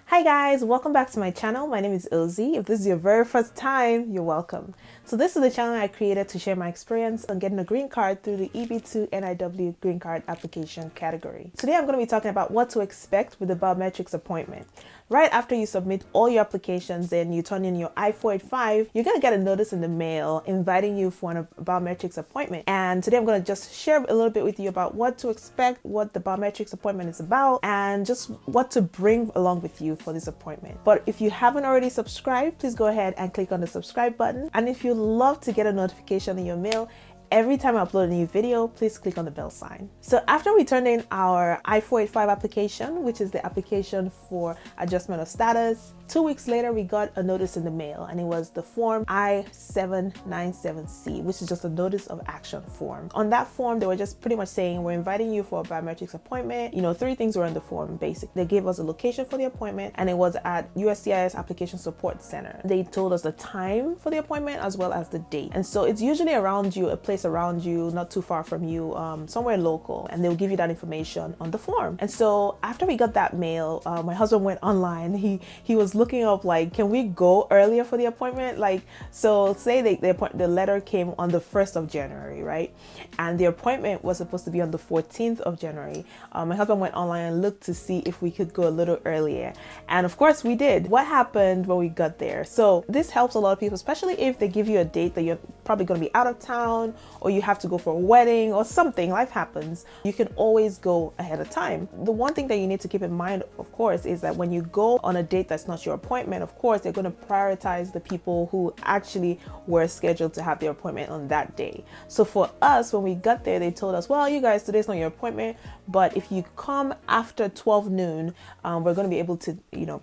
Hi guys, welcome back to my channel. My name is Ilzy. If this is your very first time, you're welcome. So this is the channel I created to share my experience on getting a green card through the EB2NIW green card application category. Today I'm going to be talking about what to expect with the biometrics appointment. Right after you submit all your applications and you turn in your I-485, you're going to get a notice in the mail inviting you for a biometrics appointment. And today I'm going to just share a little bit with you about what to expect, what the biometrics appointment is about, and just what to bring along with you for this appointment. But if you haven't already subscribed, please go ahead and click on the subscribe button. And if you love to get a notification in your mail every time I upload a new video, please click on the bell sign. So after we turned in our I-485 application, which is the application for adjustment of status, 2 weeks later, we got a notice in the mail, and it was the form I-797C, which is just a notice of action form. On that form, they were just pretty much saying, we're inviting you for a biometrics appointment. You know, 3 things were in the form, basically. They gave us a location for the appointment, and it was at USCIS Application Support Center. They told us the time for the appointment as well as the date. And so it's usually around you, a place around you, not too far from you, somewhere local, and they'll give you that information on the form. And so after we got that mail, my husband went online. He was looking up, like, can we go earlier for the appointment? Like, so say the letter came on the 1st of January, right? And the appointment was supposed to be on the 14th of January. My husband went online and looked to see if we could go a little earlier. And of course we did. What happened when we got there? So this helps a lot of people, especially if they give you a date that you're probably going to be out of town, or you have to go for a wedding or something. Life happens. You can always go ahead of time. The one thing that you need to keep in mind, of course, is that when you go on a date that's not your appointment, of course, they're going to prioritize the people who actually were scheduled to have their appointment on that day. So for us, when we got there, they told us, well, you guys, today's not your appointment, but if you come after 12 noon, we're going to be able to,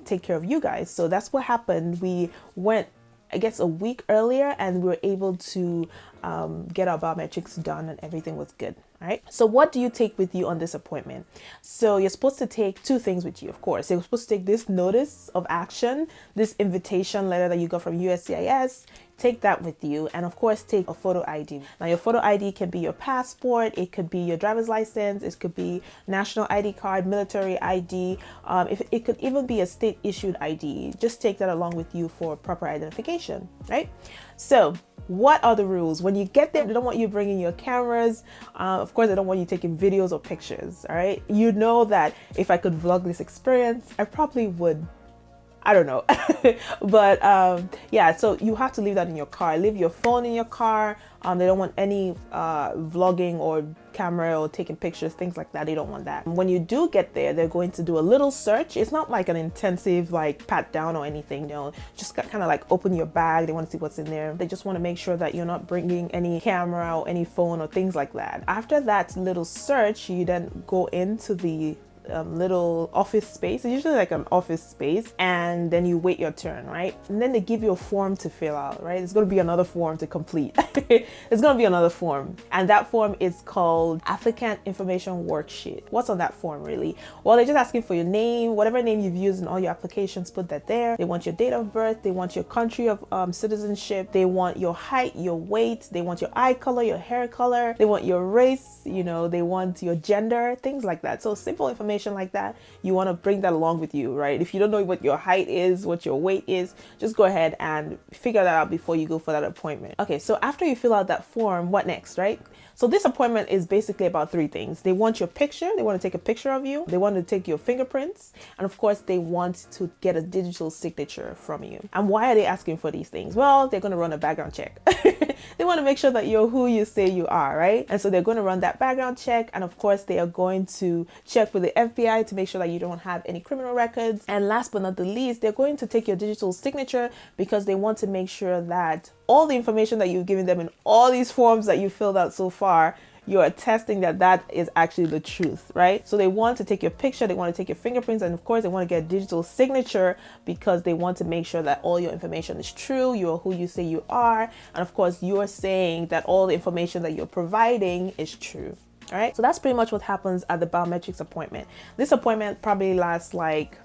take care of you guys. So that's what happened. We went, I guess, a week earlier, and we were able to get our biometrics done, and everything was good. All right. So what do you take with you on this appointment? So you're supposed to take 2 things with you, of course. You're supposed to take this notice of action, this invitation letter that you got from USCIS. Take that with you, and of course take a photo ID. Now your photo ID can be your passport, it could be your driver's license, it could be national ID card, military ID, it could even be a state issued ID. Just take that along with you for proper identification, right? So what are the rules? When you get there, they don't want you bringing your cameras. Of course, they don't want you taking videos or pictures, all right? You know that if I could vlog this experience, I probably would. I don't know. But yeah, so you have to leave that in your car. Leave your phone in your car. They don't want any vlogging or camera or taking pictures, things like that. They don't want that. When you do get there, they're going to do a little search. It's not like an intensive like pat down or anything. Just kind of like open your bag. They want to see what's in there. They just want to make sure that you're not bringing any camera or any phone or things like that. After that little search, you then go into the little office space. It's usually like an office space, and then you wait your turn, right? And then they give you a form to fill out, right? It's going to be another form to complete. It's going to be another form, and that form is called Applicant Information Worksheet. What's on that form, really? Well, they're just asking for your name, whatever name you've used in all your applications, put that there. They want your date of birth, they want your country of citizenship, they want your height, your weight, they want your eye color, your hair color, they want your race, they want your gender, things like that. So simple information like that, you want to bring that along with you, right? If you don't know what your height is, what your weight is, just go ahead and figure that out before you go for that appointment. Okay, so after you fill out that form, what next, right? So this appointment is basically about 3 things. They want your picture, they want to take a picture of you, they want to take your fingerprints, and of course they want to get a digital signature from you. And why are they asking for these things? Well, they're going to run a background check. They want to make sure that you're who you say you are, right? And so they're going to run that background check, and of course they are going to check with the FBI to make sure that you don't have any criminal records. And last but not the least, they're going to take your digital signature because they want to make sure that all the information that you've given them in all these forms that you filled out so far, you're attesting that that is actually the truth, right? So they want to take your picture, they want to take your fingerprints, and of course they want to get a digital signature because they want to make sure that all your information is true, you're who you say you are, and of course you're saying that all the information that you're providing is true. All right, so that's pretty much what happens at the biometrics appointment. This appointment probably lasts like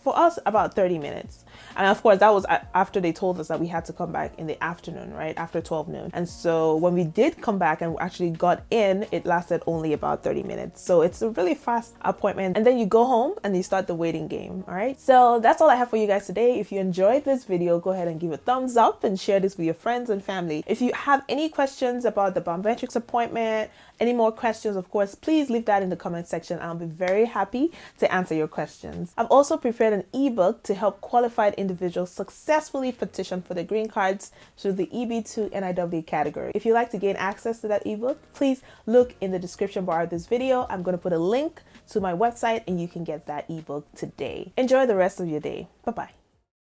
For us, about 30 minutes. And of course, that was after they told us that we had to come back in the afternoon, right? After 12 noon. And so when we did come back and actually got in, it lasted only about 30 minutes. So it's a really fast appointment. And then you go home and you start the waiting game, all right? So that's all I have for you guys today. If you enjoyed this video, go ahead and give a thumbs up and share this with your friends and family. If you have any questions about the biometrics appointment, any more questions, of course, please leave that in the comment section. I'll be very happy to answer your questions. I've also prepared an ebook to help qualified individuals successfully petition for their green cards through the EB2NIW category. If you'd like to gain access to that ebook, please look in the description bar of this video. I'm going to put a link to my website and you can get that ebook today. Enjoy the rest of your day. Bye-bye.